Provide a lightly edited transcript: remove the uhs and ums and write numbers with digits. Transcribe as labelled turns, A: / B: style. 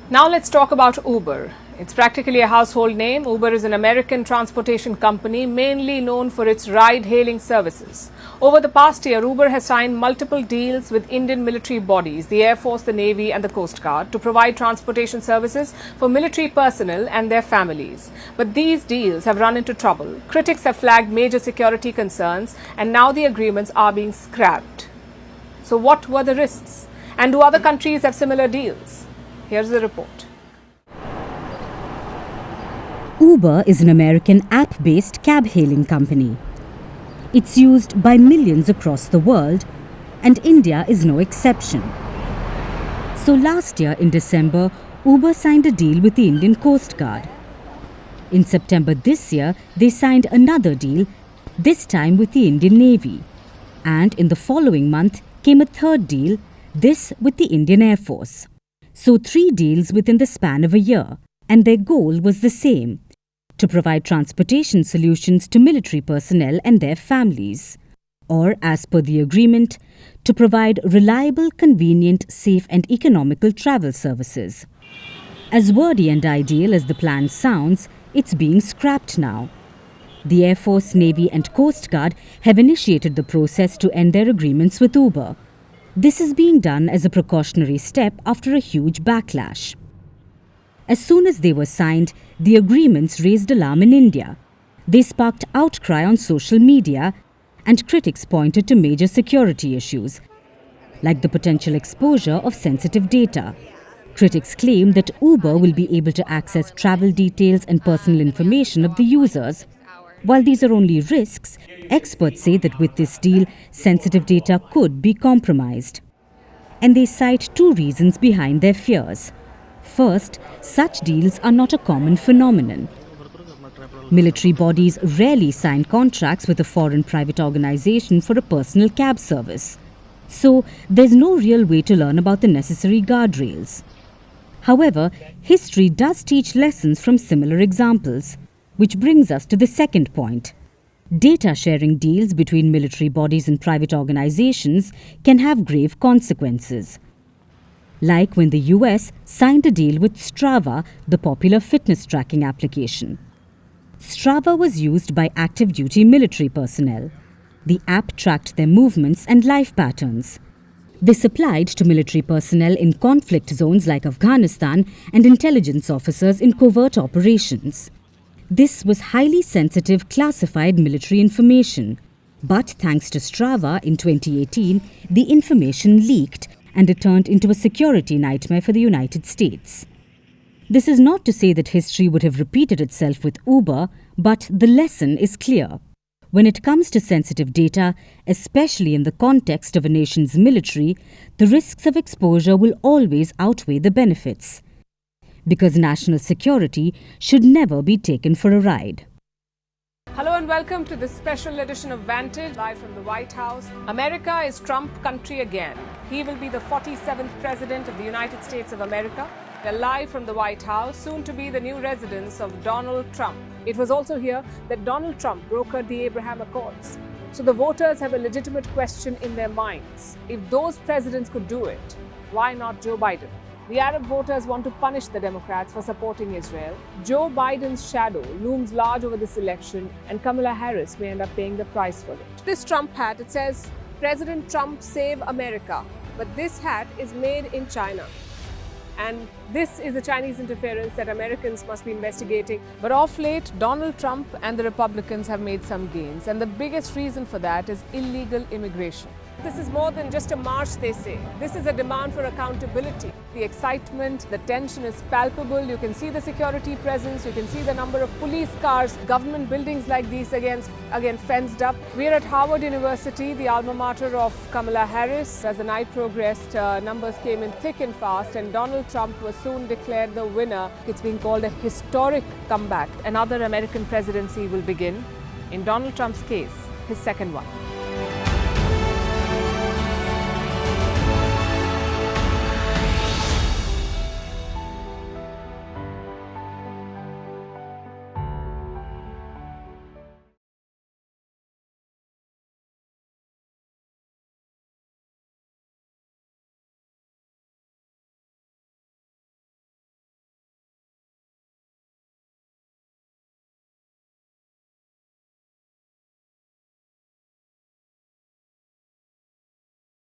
A: Now let's talk about Uber. It's practically a household name. Uber is an American transportation company mainly known for its ride-hailing services. Over the past year, Uber has signed multiple deals with Indian military bodies, the Air Force, the Navy and the Coast Guard, to provide transportation services for military personnel and their families. But these deals have run into trouble. Critics have flagged major security concerns, and now the agreements are being scrapped. So what were the risks? And do other countries have similar deals? Here's the report.
B: Uber is an American app-based cab-hailing company. It's used by millions across the world, and India is no exception. So last year in December, Uber signed a deal with the Indian Coast Guard. In September this year, they signed another deal, this time with the Indian Navy. And in the following month came a third deal, this with the Indian Air Force. So 3 deals within the span of a year, and their goal was the same: to provide transportation solutions to military personnel and their families, or, as per the agreement, to provide reliable, convenient, safe and economical travel services. As wordy and ideal as the plan sounds, it's being scrapped now. The Air Force, Navy and Coast Guard have initiated the process to end their agreements with Uber. This is being done as a precautionary step after a huge backlash. As soon as they were signed, the agreements raised alarm in India. They sparked outcry on social media, and critics pointed to major security issues, like the potential exposure of sensitive data. Critics claim that Uber will be able to access travel details and personal information of the users. While these are only risks, experts say that with this deal, sensitive data could be compromised. And they cite 2 reasons behind their fears. First, such deals are not a common phenomenon. Military bodies rarely sign contracts with a foreign private organization for a personal cab service. So, there's no real way to learn about the necessary guardrails. However, history does teach lessons from similar examples, which brings us to the second point. Data sharing deals between military bodies and private organizations can have grave consequences. Like when the US signed a deal with Strava, the popular fitness tracking application. Strava was used by active duty military personnel. The app tracked their movements and life patterns. This applied to military personnel in conflict zones like Afghanistan and intelligence officers in covert operations. This was highly sensitive classified military information. But thanks to Strava in 2018, the information leaked and it turned into a security nightmare for the United States. This is not to say that history would have repeated itself with Uber, but the lesson is clear. When it comes to sensitive data, especially in the context of a nation's military, the risks of exposure will always outweigh the benefits. Because national security should never be taken for a ride.
A: Hello and welcome to this special edition of Vantage, live from the White House. America is Trump country again. He will be the 47th President of the United States of America. We're live from the White House, soon to be the new residence of Donald Trump. It was also here that Donald Trump brokered the Abraham Accords. So the voters have a legitimate question in their minds. If those presidents could do it, why not Joe Biden? The Arab voters want to punish the Democrats for supporting Israel. Joe Biden's shadow looms large over this election, and Kamala Harris may end up paying the price for it. This Trump hat, it says, President Trump save America. But this hat is made in China. And this is the Chinese interference that Americans must be investigating. But of late, Donald Trump and the Republicans have made some gains. And the biggest reason for that is illegal immigration. This is more than just a march, they say. This is a demand for accountability. The excitement, the tension is palpable. You can see the security presence. You can see the number of police cars, government buildings like these again fenced up. We're at Harvard University, the alma mater of Kamala Harris. As the night progressed, numbers came in thick and fast, and Donald Trump was soon declared the winner. It's being called a historic comeback. Another American presidency will begin. In Donald Trump's case, his second one.